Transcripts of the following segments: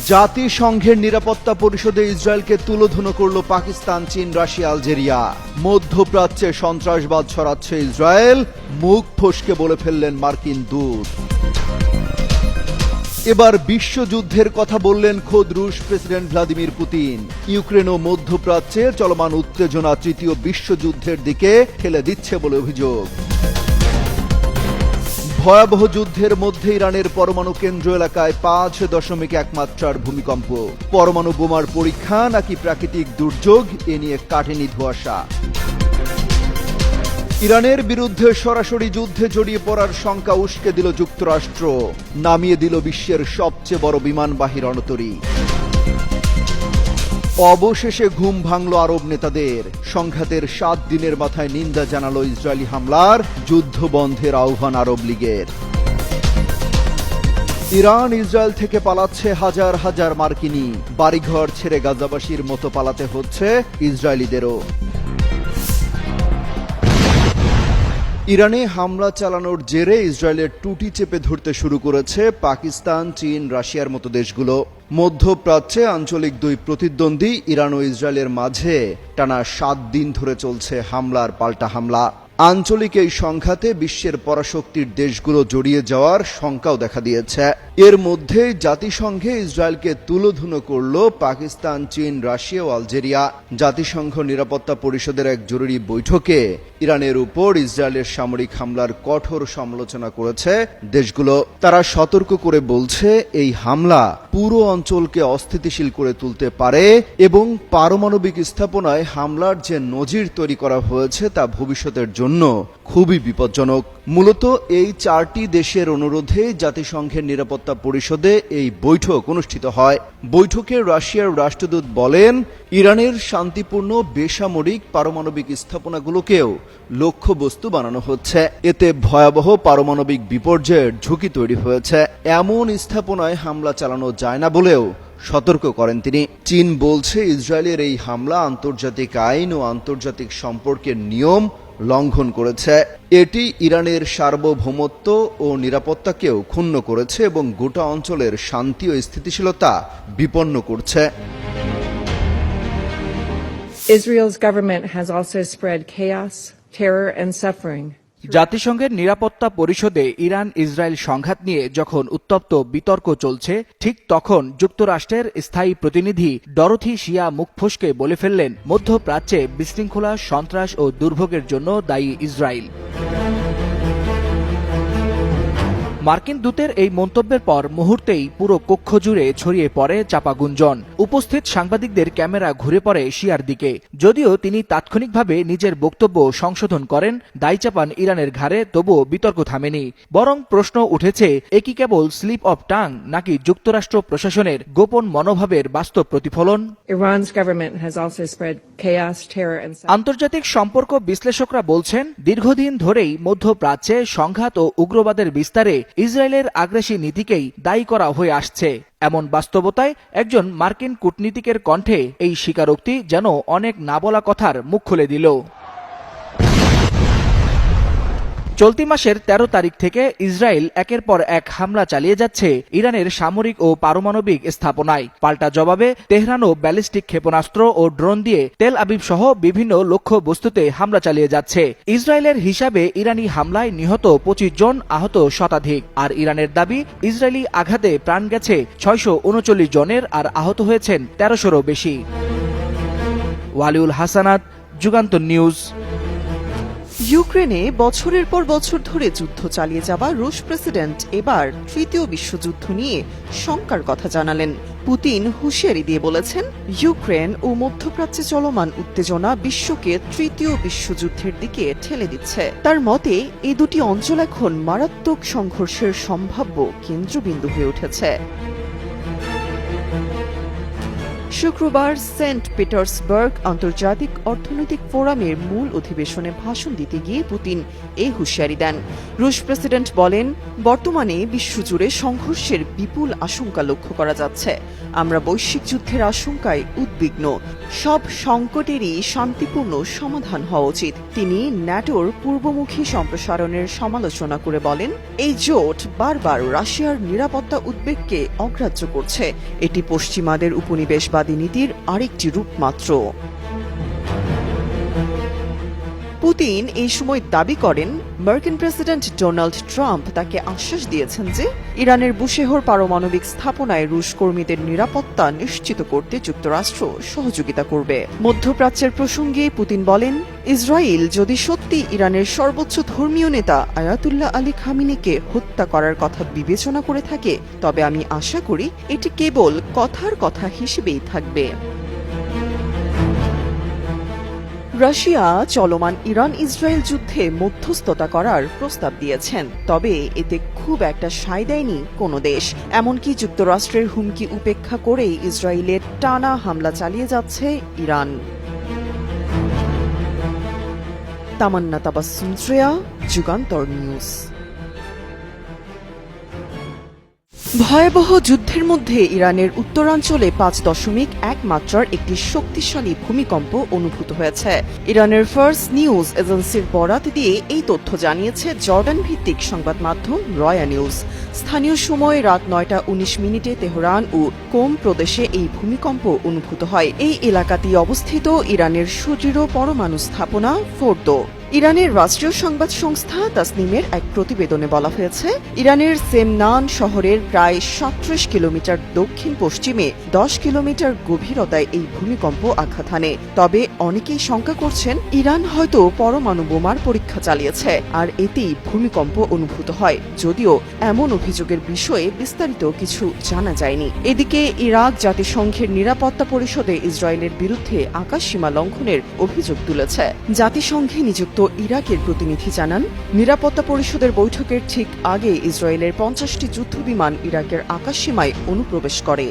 জাতিসংঘের নিরাপত্তা পরিষদে ইসরায়েলকে তুলোধুনো করল পাকিস্তান, চীন, রাশিয়া, আলজেরিয়া। মধ্যপ্রাচ্যে সন্ত্রাসবাদ ছড়াচ্ছে ইসরায়েল, মুখ ফসকে বলে ফেললেন মার্কিন দূত। এবার বিশ্বযুদ্ধের কথা বললেন খোদ রুশ প্রেসিডেন্ট ভ্লাদিমির পুতিন। ইউক্রেন ও মধ্যপ্রাচ্যে চলমান উত্তেজনা তৃতীয় বিশ্বযুদ্ধের দিকে ঠেলে দিচ্ছে বলে অভিযোগ। ভয়াবহ যুদ্ধের মধ্যে ইরানের পরমাণু কেন্দ্র এলাকায় 5.1 মাত্রার ভূমিকম্প। পরমাণু বোমার পরীক্ষা নাকি প্রাকৃতিক দুর্যোগ, এ নিয়ে কাটেনি ধোঁয়াশা। ইরানের বিরুদ্ধে সরাসরি যুদ্ধে জড়িয়ে পড়ার শঙ্কা উস্কে দিল যুক্তরাষ্ট্র, নামিয়ে দিল বিশ্বের সবচেয়ে বড় বিমানবাহী রণতরী। অবশেষে ঘুম ভাঙল আরব নেতাদের। সংঘাতের 7 দিনের মাথায় নিন্দা জানালো ইসরায়েলি হামলার, যুদ্ধ বন্ধের আহ্বান আরব লীগের। ইরান ইসরায়েল থেকে পালাচ্ছে হাজার হাজার মার্কিনী, বাড়িঘর ছেড়ে গাজাবাসীর মতো পালাতে হচ্ছে ইসরায়েলিদেরও। ইরানে হামলা চালানোর জেরে ইসরায়েলের টুটি চেপে ধরতে শুরু করেছে পাকিস্তান, চীন, রাশিয়ার মতো দেশগুলো। মধ্যপ্রাচ্যে আঞ্চলিক দুই প্রতিদ্বন্দ্বী ইরান ও ইসরায়েলের মাঝে টানা 7 দিন ধরে চলছে হামলার পাল্টা হামলা। আঞ্চলিক এই সংঘাতে বিশ্বের পরাশক্তির দেশগুলো জড়িয়ে যাওয়ার শঙ্কাও দেখা দিয়েছে। এর মধ্যে জাতিসংঘে ইসরায়েলকে তুলোধুনো করল পাকিস্তান, চীন, রাশিয়া ও আলজেরিয়া। জাতিসংঘ নিরাপত্তা পরিষদের এক জরুরি বৈঠকে ইরানের উপর ইসরায়েলের সামরিক হামলার কঠোর সমালোচনা করেছে দেশগুলো। তারা সতর্ক করে বলছে, এই হামলা পুরো অঞ্চলকে অস্থিতিশীল করে তুলতে পারে এবং পারমাণবিক স্থাপনায় হামলার যে নজির তৈরি করা হয়েছে তা ভবিষ্যতের জন্য খুবই বিপজ্জনক। মূলত এই 4টি দেশের অনুরোধে জাতিসংঘের নিরাপত্তা পরিষদে এই বৈঠক অনুষ্ঠিত হয়। বৈঠকে রাশিয়ার রাষ্ট্রদূত বলেন, ইরানের শান্তিপূর্ণ বেসামরিক পারমাণবিক স্থাপনাগুলোকেও লক্ষ্যবস্তু বানানো হচ্ছে। এতে ভয়াবহ পারমাণবিক বিপর্যয়ের ঝুঁকি তৈরি হয়েছে। এমন স্থাপনায় হামলা চালানো যায় না বলেও সতর্ক করেন তিনি। চীন বলছে, ইসরায়েলের এই হামলা আন্তর্জাতিক আইন ও আন্তর্জাতিক সম্পর্কের নিয়ম লঙ্ঘন করেছে। এটি ইরানের সার্বভৌমত্ব ও নিরাপত্তাকেও ক্ষুণ্ণ করেছে এবং গোটা অঞ্চলের শান্তি ও স্থিতিশীলতা বিপন্ন করছে। Israel's government has also spread chaos, terror and suffering. জাতিসংঘের নিরাপত্তা পরিষদে ইরান ইসরায়েল সংঘাত নিয়ে যখন উত্তপ্ত বিতর্ক চলছে, ঠিক তখন যুক্তরাষ্ট্রের স্থায়ী প্রতিনিধি ডরোথি শিয়া মুখ ফসকে বলে ফেললেন, মধ্যপ্রাচ্যে বিশৃঙ্খলা, সন্ত্রাস ও দুর্ভোগের জন্য দায়ী ইসরায়েল। মার্কিন দূতের এই মন্তব্যের পর মুহূর্তেই পুরো কক্ষ জুড়ে ছড়িয়ে পড়ে চাপা গুঞ্জন। উপস্থিত সাংবাদিকদের ক্যামেরা ঘুরে পড়ে শিয়ার দিকে। যদিও তিনি তাৎক্ষণিকভাবে নিজের বক্তব্য সংশোধন করেন, দায় চাপান ইরানের ঘাড়ে, তবুও বিতর্ক থামেনি। বরং প্রশ্ন উঠেছে, এ কি কেবল স্লিপ অফ টাং নাকি যুক্তরাষ্ট্র প্রশাসনের গোপন মনোভাবের বাস্তব প্রতিফলন? আন্তর্জাতিক সম্পর্ক বিশ্লেষকরা বলছেন, দীর্ঘদিন ধরেই মধ্যপ্রাচ্যে সংঘাত ও উগ্রবাদের বিস্তারে ইসরায়েলের আগ্রাসী নীতিকেই দায়ী করা হয়ে আসছে। এমন বাস্তবতায় একজন মার্কিন কূটনীতিকের কণ্ঠে এই স্বীকারোক্তি যেন অনেক না বলা কথার মুখ খুলে দিল। চলতি মাসের 13 তারিখ থেকে ইসরায়েল একের পর এক হামলা চালিয়ে যাচ্ছে ইরানের সামরিক ও পারমাণবিক স্থাপনায়। পাল্টা জবাবে তেহরানও ব্যালিস্টিক ক্ষেপণাস্ত্র ও ড্রোন দিয়ে তেল আবিব সহ বিভিন্ন লক্ষ্য বস্তুতে হামলা চালিয়ে যাচ্ছে। ইসরায়েলের হিসাবে ইরানি হামলায় নিহত 25 জন, আহত শতাধিক। আর ইরানের দাবি, ইসরায়েলি আঘাতে প্রাণ গেছে 639 জনের আর আহত হয়েছেন 1300-রও বেশি। ওয়ালিউল হাসানাত, যুগান্তর নিউজ। ইউক্রেনে বছরের পর বছর ধরে যুদ্ধ চালিয়ে যাওয়া রুশ প্রেসিডেন্ট এবার তৃতীয় বিশ্বযুদ্ধ নিয়ে শঙ্কার কথা জানালেন। পুতিন হুঁশিয়ারি দিয়ে বলেছেন, ইউক্রেন ও মধ্যপ্রাচ্যে চলমান উত্তেজনা বিশ্বকে তৃতীয় বিশ্বযুদ্ধের দিকে ঠেলে দিচ্ছে। তার মতে, এই দুটি অঞ্চল এখন মারাত্মক সংঘর্ষের সম্ভাব্য কেন্দ্রবিন্দু হয়ে উঠেছে। শুক্রবার সেন্ট পিটার্সবার্গ আন্তর্জাতিক অর্থনৈতিক ফোরামের মূল অধিবেশনে ভাষণ দিতে গিয়ে পুতিন এই হুঁশিয়ারি দেন। রুশ প্রেসিডেন্ট বলেন, বর্তমানে বিশ্বজুড়ে সংঘর্ষের বিপুল আশঙ্কা লক্ষ্য করা যাচ্ছে। আমরা বৈশ্বিক যুদ্ধের আশঙ্কায় উদ্বিগ্ন। সব সংকটেরই শান্তিপূর্ণ সমাধান হওয়া উচিত। তিনি ন্যাটোর পূর্বমুখী সম্প্রসারণের সমালোচনা করে বলেন, এই জোট বারবার রাশিয়ার নিরাপত্তা উদ্বেগকে অগ্রাহ্য করছে। এটি পশ্চিমাদের উপনিবেশবাদী নীতির আরেকটি রূপ মাত্র। পুতিন এই সময় দাবি করেন, মার্কিন প্রেসিডেন্ট ডোনাল্ড ট্রাম্প তাকে আশ্বাস দিয়েছেন যে ইরানের বুশেহর পারমাণবিক স্থাপনায় রুশ কর্মীদের নিরাপত্তা নিশ্চিত করতে যুক্তরাষ্ট্র সহযোগিতা করবে। মধ্যপ্রাচ্যের প্রসঙ্গে পুতিন বলেন, ইসরায়েল যদি সত্যি ইরানের সর্বোচ্চ ধর্মীয় নেতা আয়াতুল্লাহ আলী খামিনিকে হত্যা করার কথা বিবেচনা করে থাকে, তবে আমি আশা করি এটি কেবল কথার কথা হিসেবেই থাকবে। রাশিয়া চলমান ইরান ইসরায়েল যুদ্ধে মধ্যস্থতা করার প্রস্তাব দিয়েছেন, তবে এতে খুব একটা সায় দেয়নি কোনো দেশ। এমনকি যুক্তরাষ্ট্রের হুমকি উপেক্ষা করেই ইসরায়েলের টানা হামলা চালিয়ে যাচ্ছে ইরান। তামান্না তাবাসসুম শ্রেয়া, যুগান্তর নিউজ। ভয়াবহ যুদ্ধের মধ্যে ইরানের উত্তরাঞ্চলে 5.1 মাত্রার একটি শক্তিশালী ভূমিকম্প অনুভূত হয়েছে। ইরানের ফার্স্ট নিউজ এজেন্সির বরাত দিয়ে এই তথ্য জানিয়েছে জর্ডান ভিত্তিক সংবাদ মাধ্যম রয়া নিউজ। স্থানীয় সময় রাত 9:19 তেহরান ও কোম প্রদেশে এই ভূমিকম্প অনুভূত হয়। এই এলাকাতেই অবস্থিত ইরানের সুদৃঢ় পরমাণু স্থাপনা ফোর্দো। ইরানের রাষ্ট্রীয় সংবাদ সংস্থা তাসনিমের এক প্রতিবেদনে বলা হয়েছে, ইরানের সেমনান শহরের প্রায় 37 কিলোমিটার দক্ষিণ পশ্চিমে 10 কিলোমিটার গভীরতায় এই ভূমিকম্প আঘাত হানে। তবে অনেকেই শঙ্কা করছেন, ইরান হয়তো পরমাণু বোমার পরীক্ষা চালিয়েছে আর এতেই ভূমিকম্প অনুভূত হয়, যদিও এমন অভিযোগের বিষয়ে বিস্তারিত কিছু জানা যায়নি। এদিকে ইরাক জাতিসংঘের নিরাপত্তা পরিষদে ইসরায়েলের বিরুদ্ধে আকাশসীমা লঙ্ঘনের অভিযোগ তুলেছে। জাতিসংঘে নিযুক্ত ইরাকের প্রতিনিধি জানান, নিরাপত্তা পরিষদের বৈঠকের ঠিক আগে ইসরায়েলের 50টি যুদ্ধবিমান ইরাকের আকাশসীমায় অনুপ্রবেশ করে।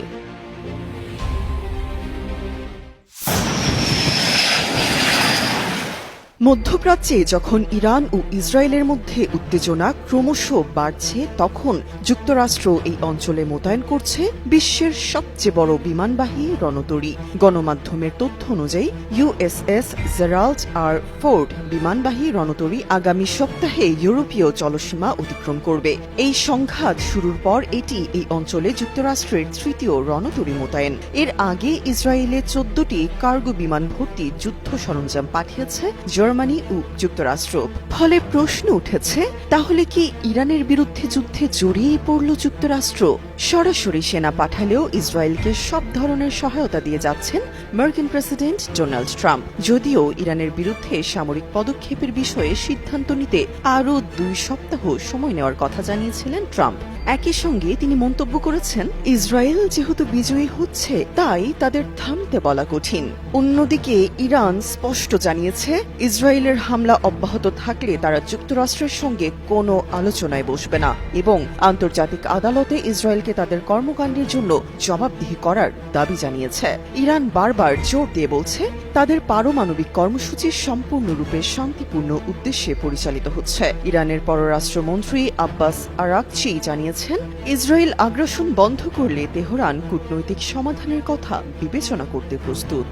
মধ্যপ্রাচ্যে যখন ইরান ও ইসরায়েলের মধ্যে উত্তেজনা ক্রমশ বাড়ছে, তখন যুক্তরাষ্ট্র এই অঞ্চলে মোতায়েন করছে বিশ্বের সবচেয়ে বড় বিমানবাহী রণতরী। গণমাধ্যমের তথ্য অনুযায়ী ইউএসএস জেরাল্ড আর ফোর্ড বিমানবাহী রণতরী আগামী সপ্তাহে ইউরোপীয় জলসীমা অতিক্রম করবে। এই সংঘাত শুরুর পর এটি এই অঞ্চলে যুক্তরাষ্ট্রের তৃতীয় রণতরী মোতায়েন। এর আগে ইসরায়েলে 14টি কার্গো বিমান ভর্তি যুদ্ধ সরঞ্জাম পাঠিয়েছে জার্মানি ও যুক্তরাষ্ট্র। ফলে প্রশ্ন উঠেছে, তাহলে কি ইরানের বিরুদ্ধে যুদ্ধে জড়িয়ে পড়ল যুক্তরাষ্ট্র? সরাসরি সেনা পাঠালেও ইসরায়েলকে সব ধরনের সহায়তা দিয়ে যাচ্ছেন মার্কিন প্রেসিডেন্ট ডোনাল্ড ট্রাম্প। যদিও ইরানের বিরুদ্ধে সামরিক পদক্ষেপের বিষয়ে সিদ্ধান্ত নিতে আরও 2 সপ্তাহ সময় নেওয়ার কথা জানিয়েছিলেন ট্রাম্প। একই সঙ্গে তিনি মন্তব্য করেছেন, ইসরায়েল যেহেতু বিজয়ী হচ্ছে, তাই তাদের থামতে বলা কঠিন। অন্যদিকে ইরান স্পষ্ট জানিয়েছে, ইসরায়েলের হামলা অব্যাহত থাকলে তারা যুক্তরাষ্ট্রের সঙ্গে কোনো আলোচনায় বসবে না এবং আন্তর্জাতিক আদালতে ইসরায়েলকে তাদের কর্মকাণ্ডের জন্য জবাবদিহি করার দাবি জানিয়েছে। ইরান বারবার জোর দিয়ে বলছে, তাদের পারমাণবিক কর্মসূচি সম্পূর্ণরূপে শান্তিপূর্ণ উদ্দেশ্যে পরিচালিত হচ্ছে। ইরানের পররাষ্ট্রমন্ত্রী আব্বাস আরাকচি জানিয়েছেন, ইসরায়েল আগ্রাসন বন্ধ করলে তেহরান কূটনৈতিক সমাধানের কথা বিবেচনা করতে প্রস্তুত।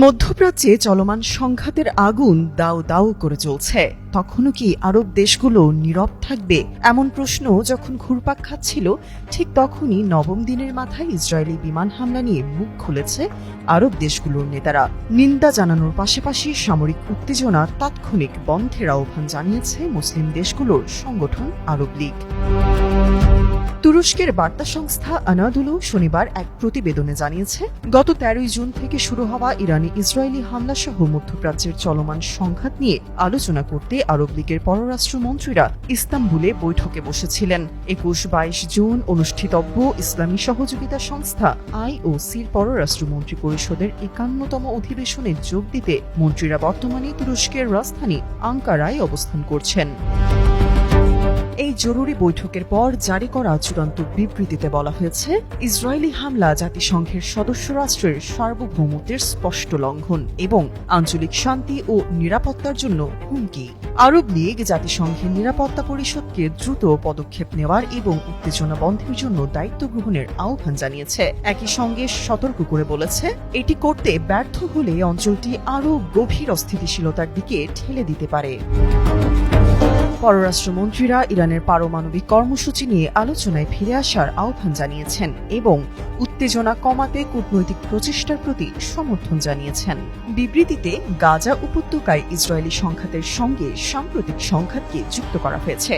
মধ্যপ্রাচ্যে চলমান সংঘাতের আগুন দাউ দাউ করে চলছে। তখনও কি আরব দেশগুলো নীরব থাকবে? এমন প্রশ্ন যখন ঘুরপাক খাচ্ছিল, ঠিক তখনই নবম দিনের মাথায় ইসরায়েলি বিমান হামলা নিয়ে মুখ খুলেছে আরব দেশগুলোর নেতারা। নিন্দা জানানোর পাশাপাশি সামরিক উত্তেজনা তাৎক্ষণিক বন্ধের আহ্বান জানিয়েছে মুসলিম দেশগুলোর সংগঠন আরব লীগ। তুরস্কের বার্তা সংস্থা আনাদুলু শনিবার এক প্রতিবেদনে জানিয়েছে, গত 13 জুন থেকে শুরু হওয়া ইরানি ইসরায়েলি হামলাসহ মধ্যপ্রাচ্যের চলমান সংঘাত নিয়ে আলোচনা করতে আরব লীগের পররাষ্ট্রমন্ত্রীরা ইস্তাম্বুলে বৈঠকে বসেছিলেন। 21-22 জুন অনুষ্ঠিতব্য ইসলামী সহযোগিতা সংস্থা IOCর পররাষ্ট্রমন্ত্রী পরিষদের 51তম অধিবেশনে যোগ দিতে মন্ত্রীরা বর্তমানে তুরস্কের রাজধানী আঙ্কারায় অবস্থান করছেন। এই জরুরি বৈঠকের পর জারি করা চূড়ান্ত বিবৃতিতে বলা হয়েছে, ইসরায়েলি হামলা জাতিসংঘের সদস্য রাষ্ট্রের সার্বভৌমত্বের স্পষ্ট লঙ্ঘন এবং আঞ্চলিক শান্তি ও নিরাপত্তার জন্য হুমকি। আরব লীগ জাতিসংঘের নিরাপত্তা পরিষদকে দ্রুত পদক্ষেপ নেওয়ার এবং উত্তেজনা বন্ধের জন্য দায়িত্ব গ্রহণের আহ্বান জানিয়েছে। একই সঙ্গে সতর্ক করে বলেছে, এটি করতে ব্যর্থ হলে অঞ্চলটি আরও গভীর অস্থিতিশীলতার দিকে ঠেলে দিতে পারে। পররাষ্ট্রমন্ত্রীরা ইরানের পারমাণবিক কর্মসূচি নিয়ে আলোচনায় ফিরে আসার আহ্বান জানিয়েছেন এবং উত্তেজনা কমাতে কূটনৈতিক প্রচেষ্টার প্রতি সমর্থন জানিয়েছেন। বিবৃতিতে গাজা উপত্যকায় ইসরায়েলি সংঘাতের সঙ্গে সাম্প্রতিক সংঘাতকে যুক্ত করা হয়েছে।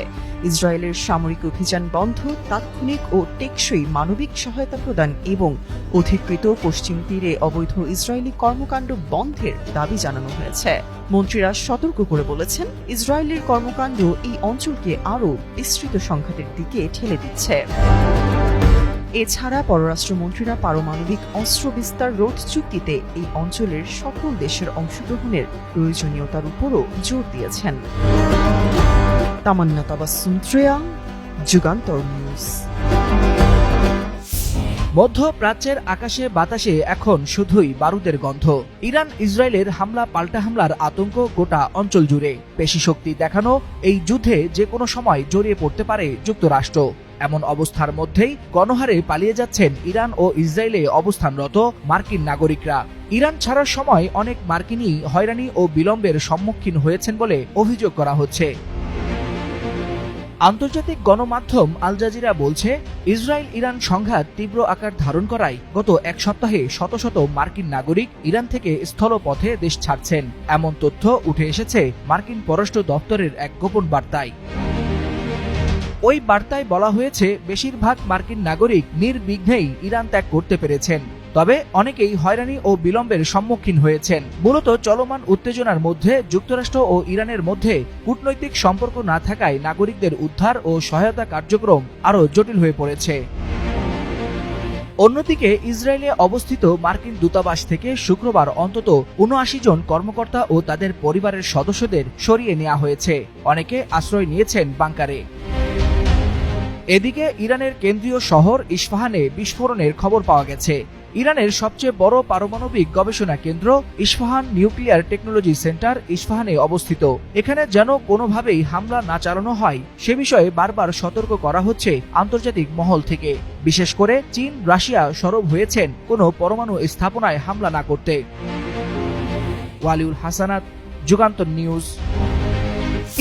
ইসরায়েলের সামরিক অভিযান বন্ধ, তাৎক্ষণিক ও টেকসই মানবিক সহায়তা প্রদান এবং অধিকৃত পশ্চিম তীরে অবৈধ ইসরায়েলি কর্মকাণ্ড বন্ধের দাবি জানানো হয়েছে। মন্ত্রীরা সতর্ক করে বলেছেন, ইসরায়েলের কর্মকাণ্ড এই অঞ্চলকে আরও বিস্তৃত সংঘাতের দিকে ঠেলে দিচ্ছে। এছাড়া পররাষ্ট্রমন্ত্রীরা পারমাণবিক অস্ত্র বিস্তার রোধ চুক্তিতে এই অঞ্চলের সকল দেশের অংশগ্রহণের প্রয়োজনীয়তার উপরও জোর দিয়েছেন। তামান্না তাবাসসুম ত্রেয়া, যুগান্তর নিউজ। মধ্যপ্রাচ্যের আকাশে বাতাসে এখন শুধুই বারুদের গন্ধ। ইরান ইসরায়েলের হামলা পাল্টা হামলার আতঙ্ক গোটা অঞ্চল জুড়ে। পেশি শক্তি দেখানো এই যুদ্ধে যে কোনো সময় জড়িয়ে পড়তে পারে যুক্তরাষ্ট্র। এমন অবস্থার মধ্যেই গণহারে পালিয়ে যাচ্ছেন ইরান ও ইসরায়েলে অবস্থানরত মার্কিন নাগরিকরা। ইরান ছাড়ার সময় অনেক মার্কিনই হয়রানি ও বিলম্বের সম্মুখীন হয়েছেন বলে অভিযোগ করা হচ্ছে। আন্তর্জাতিক গণমাধ্যম আল জাজিরা বলছে, ইসরায়েল ইরান সংঘাত তীব্র আকার ধারণ করায় গত এক সপ্তাহে শত শত মার্কিন নাগরিক ইরান থেকে স্থলপথে দেশ ছাড়ছেন। এমন তথ্য উঠে এসেছে মার্কিন পররাষ্ট্র দপ্তরের এক গোপন বার্তায়। ওই বার্তায় বলা হয়েছে, বেশিরভাগ মার্কিন নাগরিক নির্বিঘ্নেই ইরান ত্যাগ করতে পেরেছেন, তবে অনেকেই হয়রানি ও বিলম্বের সম্মুখীন হয়েছেন। মূলত চলমান উত্তেজনার মধ্যে যুক্তরাষ্ট্র ও ইরানের মধ্যে কূটনৈতিক সম্পর্ক না থাকায় নাগরিকদের উদ্ধার ও সহায়তা কার্যক্রম আরও জটিল হয়ে পড়েছে। অন্যদিকে ইসরায়েলে অবস্থিত মার্কিন দূতাবাস থেকে শুক্রবার অন্তত ৭৯ জন কর্মকর্তা ও তাদের পরিবারের সদস্যদের সরিয়ে নেওয়া হয়েছে। অনেকে আশ্রয় নিয়েছেন বাংকারে। এদিকে ইরানের কেন্দ্রীয় শহর ইস্পাহানে বিস্ফোরণের খবর পাওয়া গেছে। ইরানের সবচেয়ে বড় পারমাণবিক গবেষণা কেন্দ্র ইস্পাহান নিউক্লিয়ার টেকনোলজি সেন্টার ইস্পাহানে অবস্থিত। এখানে যেন কোনোভাবেই হামলা না চালানো হয় সে বিষয়ে বারবার সতর্ক করা হচ্ছে আন্তর্জাতিক মহল থেকে। বিশেষ করে চীন, রাশিয়া সরব হয়েছেন কোনো পরমাণু স্থাপনায় হামলা না করতে। ওয়ালিউল হাসানাত, যুগান্তর নিউজ।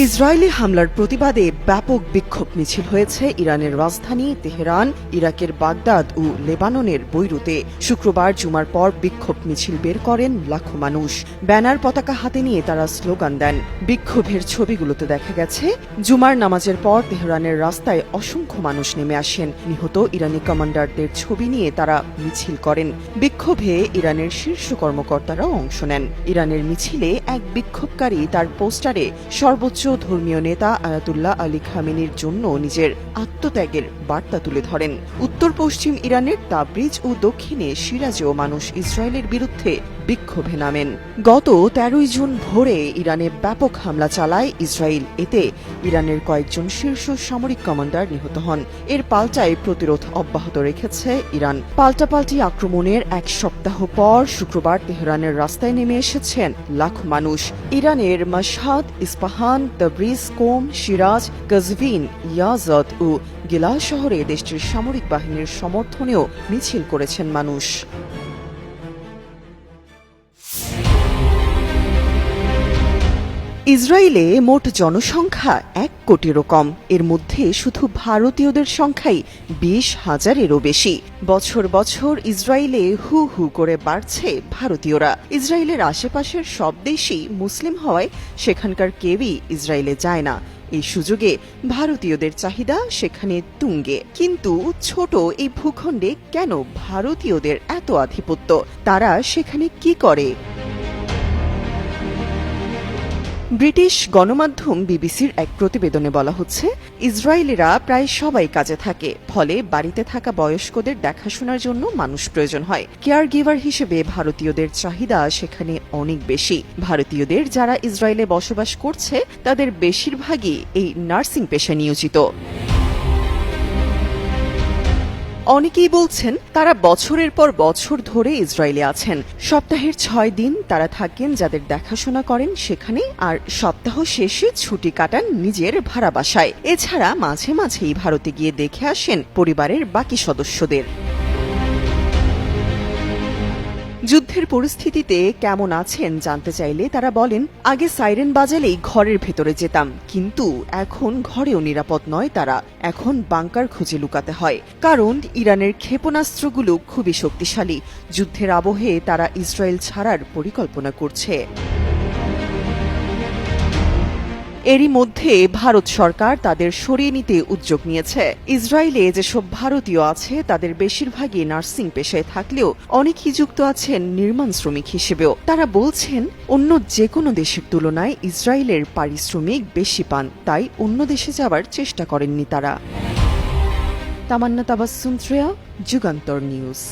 ইসরায়েলি হামলার প্রতিবাদে ব্যাপক বিক্ষোভ মিছিল হয়েছে ইরানের রাজধানী তেহরান, ইরাকের বাগদাদ ও লেবাননের বৈরুতে। শুক্রবার জুমার পর বিক্ষোভ মিছিল বের করেন লাখো মানুষ। ব্যানার, পতাকা হাতে নিয়ে তারা স্লোগান দেন। বিক্ষোভের ছবিগুলোতে দেখা গেছে, জুমার নামাজের পর তেহরানের রাস্তায় অসংখ্য মানুষ নেমে আসেন। নিহত ইরানি কমান্ডারদের ছবি নিয়ে তারা মিছিল করেন। বিক্ষোভে ইরানের শীর্ষ কর্মকর্তারাও অংশ নেন। ইরানের মিছিলে এক বিক্ষোভকারী তার পোস্টারে সর্বোচ্চ ধর্মীয় নেতা আয়াতুল্লাহ আলী খামেনির জন্য নিজের আত্মত্যাগের বার্তা তুলে ধরেন। উত্তর পশ্চিম ইরানের তাবরিজ ও দক্ষিণে সিরাজেও মানুষ ইসরায়েলের বিরুদ্ধে বিক্ষোভে নামেন। গত ১৩ জুন ভোরে ইরানে ব্যাপক হামলা চালায় ইসরায়েল। এতে ইরানের কয়েকজন শীর্ষ সামরিক কমান্ডার নিহত হন। এর পাল্টায় প্রতিরোধ অব্যাহত রেখেছে ইরান। পাল্টাপাল্টি আক্রমণের এক সপ্তাহ পর শুক্রবার তেহরানের রাস্তায় নেমে এসেছেন লাখো মানুষ। ইরানের মাশহাদ, ইস্পাহান, তাবরিজ, কোম, সিরাজ, কাজভিন, ইয়াজদ ও গিলা শহরে দেশটির সামরিক বাহিনীর সমর্থনেও মিছিল করেছেন মানুষ। ইসরায়েলে মোট জনসংখ্যা ১ কোটিরও কম। এর মধ্যে শুধু ভারতীয়দের সংখ্যাই ২০,০০০-এরও বেশি। বছর বছর ইসরায়েলে হু হু করে বাড়ছে ভারতীয়রা। ইসরায়েলের আশেপাশের সব দেশই মুসলিম হওয়ায় সেখানকার কেউই ইসরায়েলে যায় না। এই সুযোগে ভারতীয়দের চাহিদা সেখানে তুঙ্গে। কিন্তু ছোট এই ভূখণ্ডে কেন ভারতীয়দের এত আধিপত্য? তারা সেখানে কি করে? ব্রিটিশ গণমাধ্যম বিবিসির এক প্রতিবেদনে বলা হচ্ছে, ইসরায়েলিরা প্রায় সবাই কাজে থাকে, ফলে বাড়িতে থাকা বয়স্কদের দেখাশোনার জন্য মানুষ প্রয়োজন হয়। কেয়ার গিভার হিসেবে ভারতীয়দের চাহিদা সেখানে অনেক বেশি। ভারতীয়দের যারা ইসরায়েলে বসবাস করছে তাদের বেশিরভাগই এই নার্সিং পেশায় নিয়োজিত। অনেকেই বলছেন তারা বছরের পর বছর ধরে ইসরায়েলে আছেন। সপ্তাহের 6 দিন তারা থাকেন যাদের দেখাশোনা করেন সেখানে, আর সপ্তাহ শেষে ছুটি কাটান নিজের ভাড়া বাসায়। এছাড়া মাঝে মাঝেই ভারতে গিয়ে দেখে আসেন পরিবারের বাকি সদস্যদের। যুদ্ধের পরিস্থিতিতে কেমন আছেন জানতে চাইলে তারা বলেন, আগে সাইরেন বাজালেই ঘরের ভেতরে যেতাম, কিন্তু এখন ঘরেও নিরাপদ নয় তারা। এখন বাংকার খুঁজে লুকাতে হয়, কারণ ইরানের ক্ষেপণাস্ত্রগুলো খুবই শক্তিশালী। যুদ্ধের আবহে তারা ইসরায়েল ছাড়ার পরিকল্পনা করছে। এরই মধ্যে ভারত সরকার তাদের সরিয়ে নিতে উদ্যোগ নিয়েছে। ইসরায়েলে যেসব ভারতীয় আছে তাদের বেশিরভাগই নার্সিং পেশায় থাকলেও অনেকেই যুক্ত আছেন নির্মাণ শ্রমিক হিসেবেও। তারা বলছেন অন্য যে কোনো দেশের তুলনায় ইসরায়েলের পারিশ্রমিক বেশি পান, তাই অন্য দেশে যাবার চেষ্টা করেননি তারা। তামান্না তাবাসসুম শ্রেয়া, যুগান্তর নিউজ।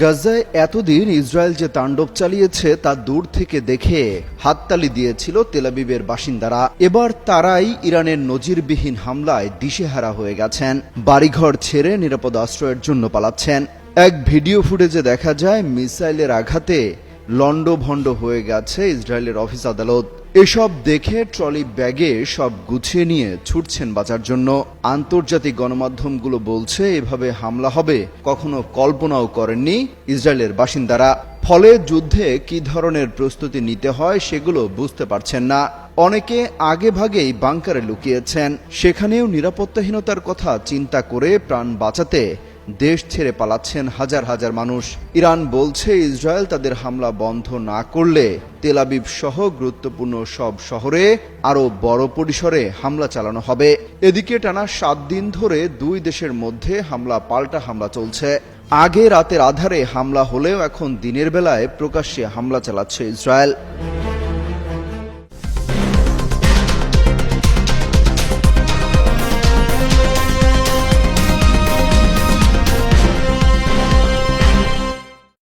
গাজায় এতদিন ইসরায়েল যে তাণ্ডব চালিয়েছে তা দূর থেকে দেখে হাততালি দিয়েছিল তেল আবিবের বাসিন্দারা। এবার তারাই ইরানের নজিরবিহীন হামলায় দিশেহারা হয়ে গেছেন, বাড়িঘর ছেড়ে নিরাপদ আশ্রয়ের জন্য পালাচ্ছেন। এক ভিডিও ফুটেজে দেখা যায় মিসাইলের আঘাতে লন্ডভন্ড হয়ে গেছে ইসরায়েলের অফিস আদালত। এসব দেখে ট্রলি ব্যাগে সব গুছিয়ে নিয়ে ছুটছেন বাঁচার জন্য। আন্তর্জাতিক গণমাধ্যমগুলো বলছে এভাবে হামলা হবে কখনো কল্পনাও করেননি ইসরায়েলের বাসিন্দারা। ফলে যুদ্ধে কি ধরনের প্রস্তুতি নিতে হয় সেগুলো বুঝতে পারছেন না। অনেকে আগে ভাগেই বাংকারে লুকিয়েছেন, সেখানেও নিরাপত্তাহীনতার কথা চিন্তা করে প্রাণ বাঁচাতে দেশ ছেড়ে পালাচ্ছেন হাজার হাজার মানুষ। ইরান বলছে ইসরায়েল তাদের হামলা বন্ধ না করলে তেল আবিব সহ গুরুত্বপূর্ণ সব শহরে আরও বড় পরিসরে হামলা চালানো হবে। এদিকে টানা 7 দিন ধরে দুই দেশের মধ্যে হামলা পাল্টা হামলা চলছে। আগে রাতের আধারে হামলা হলেও এখন দিনের বেলায় প্রকাশ্যে হামলা চালাচ্ছে ইসরায়েল।